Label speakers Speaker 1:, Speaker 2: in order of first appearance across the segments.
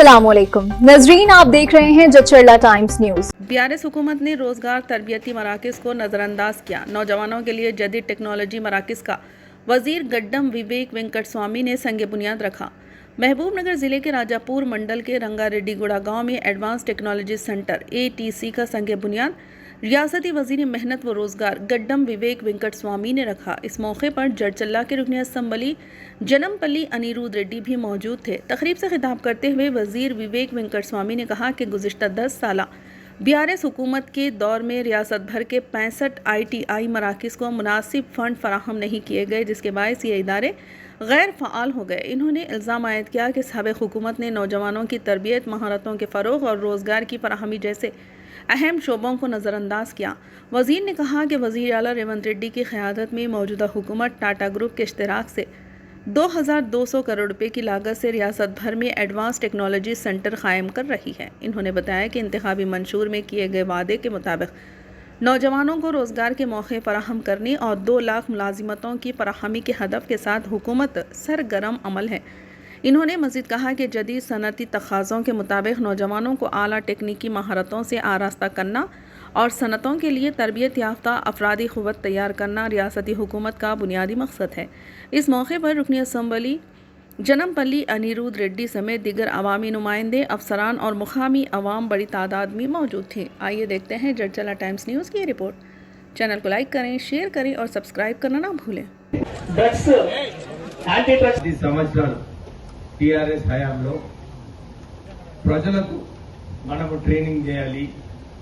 Speaker 1: अस्सलामुअलैकुम नजरीन, आप देख रहे हैं जचरला टाइम्स न्यूज।
Speaker 2: बीआरएस हुकूमत ने रोजगार तरबियती मराकज़ को नज़रअंदाज किया। नौजवानों के लिए जदीद टेक्नोलॉजी मराकज़ का वजीर गड्डम विवेक वेंकट स्वामी ने संग बुनियाद रखा। महबूबनगर जिले के राजापुर मंडल के रंगारेड्डीगुड़ा गांव में एडवांस टेक्नोलॉजी सेंटर ATC का संग बुनियाद रियासती वजीर मेहनत व रोजगार गड्डम विवेक वेंकट स्वामी ने रखा। इस मौके पर जड़चल्ला के रुकन असम्बली जनमपल्ली अनिरुद्ध रेड्डी भी मौजूद थे। तकरीब से खिताब करते हुए वजीर विवेक वेंकट स्वामी ने कहा कि गुज़िश्ता 10 साल बीआरएस हुकूमत के दौर में रियासत भर के 65 ITI मराकज़ को मुनासिब फ़ंड फराहम नहीं किए गए, जिसके बायस ये इदारे गैर फ़ाल हो गए। इन्होंने इल्ज़ाम आयद किया कि साबिक़ हुकूमत ने नौजवानों की तरबियत, महारतों के फ़रोग़ और रोज़गार की फराहमी जैसे अहम शोबों को नज़रअंदाज किया। वज़ीर ने कहा कि वज़ीर आला रेवंत रेड्डी की क़यादत में मौजूदा हुकूमत टाटा ग्रुप के इश्तराक से 2200 करोड़ रुपए की लागत से रियासत भर में एडवांस टेक्नोलॉजी सेंटर कायम कर रही है। इन्होंने बताया कि इंतखाबी मंशूर में किए गए वादे के मुताबिक नौजवानों को रोज़गार के मौके फराहम करने और 2 लाख मुलाजिमतों की फराहमी के हदफ के साथ हुकूमत सरगर्म अमल है। इन्होंने मज़ीद कहा कि जदीद सनती तकाज़ों के मुताबिक नौजवानों को आला टेक्निकी महारतों से आरास्ता करना और सनतों के लिए तरबियत याफ्ता अफरादी क़ुव्वत तैयार करना रियासती हुकूमत का बुनियादी मकसद है। इस मौके पर रुकनी असम्बली जनमपल्ली अनिरुद्ध रेड्डी समेत दीगर अवामी नुमाइंदे, अफसरान और मुकामी अवाम बड़ी तादाद में मौजूद थे। आइए देखते हैं जड़चल्ला टाइम्स न्यूज़ की रिपोर्ट। चैनल को लाइक करें, शेयर करें और सब्सक्राइब करना ना भूलें।
Speaker 3: టీఆర్ఎస్ హయాంలో ప్రజలకు మనము ట్రైనింగ్ చేయాలి,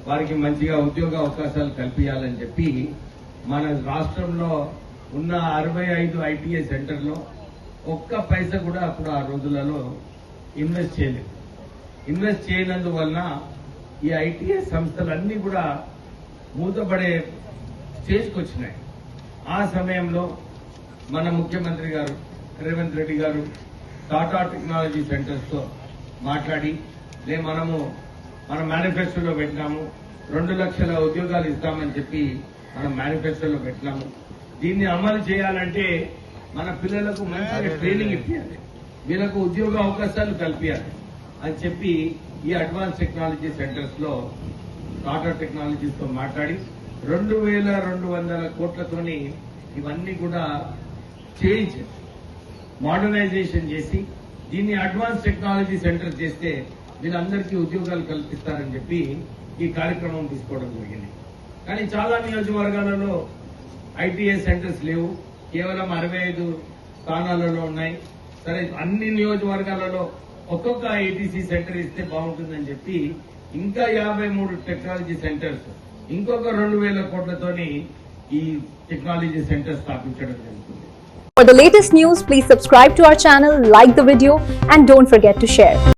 Speaker 3: వారికి మంచిగా ఉద్యోగ అవకాశాలు కల్పించాలని చెప్పి మన రాష్ట్రంలో ఉన్న 65 ITI సెంటర్లో ఒక్క పైసా కూడా అప్పుడు ఆ రోజులలో ఇన్వెస్ట్ చేయలేదు. ఇన్వెస్ట్ చేయనందువలన ఈ ITI సంస్థలన్నీ కూడా మూతపడే స్టేజ్కి వచ్చినాయి. ఆ సమయంలో మన ముఖ్యమంత్రి గారు రేవంత్ రెడ్డి గారు టాటా టెక్నాలజీ సెంటర్స్ తో మాట్లాడి మనము మన మేనిఫెస్టోలో పెట్టినాము, 2 లక్షల ఉద్యోగాలు ఇస్తామని చెప్పి మనం మేనిఫెస్టోలో పెట్టినాము. దీన్ని అమలు చేయాలంటే మన పిల్లలకు మంచిగా ట్రైనింగ్ ఇప్పించాలి, వీళ్ళకు ఉద్యోగ అవకాశాలు కల్పించాలి అని చెప్పి ఈ అడ్వాన్స్ టెక్నాలజీ సెంటర్స్ లో టాటా టెక్నాలజీస్ తో మాట్లాడి 2200 కోట్లతోని ఇవన్నీ కూడా చేంజ్ మోడర్నైజేషన్ చేసి దీన్ని అడ్వాన్స్ టెక్నాలజీ సెంటర్ చేస్తే వీళ్ళందరికీ ఉద్యోగాలు కల్పిస్తారని చెప్పి ఈ కార్యక్రమం తీసుకోవడం జరిగింది. కానీ చాలా నియోజకవర్గాలలో ITI సెంటర్స్ లేవు, కేవలం 65 స్థానాలలో ఉన్నాయి. సరే, అన్ని నియోజకవర్గాలలో ఒక్కొక్క ATC సెంటర్ ఇస్తే బాగుంటుందని చెప్పి ఇంకా 53 టెక్నాలజీ సెంటర్స్ ఇంకొక 2000 కోట్లతోని ఈ టెక్నాలజీ సెంటర్ స్థాపించడం జరుగుతుంది.
Speaker 1: For the latest news, please subscribe to our channel, like the video and don't forget to share.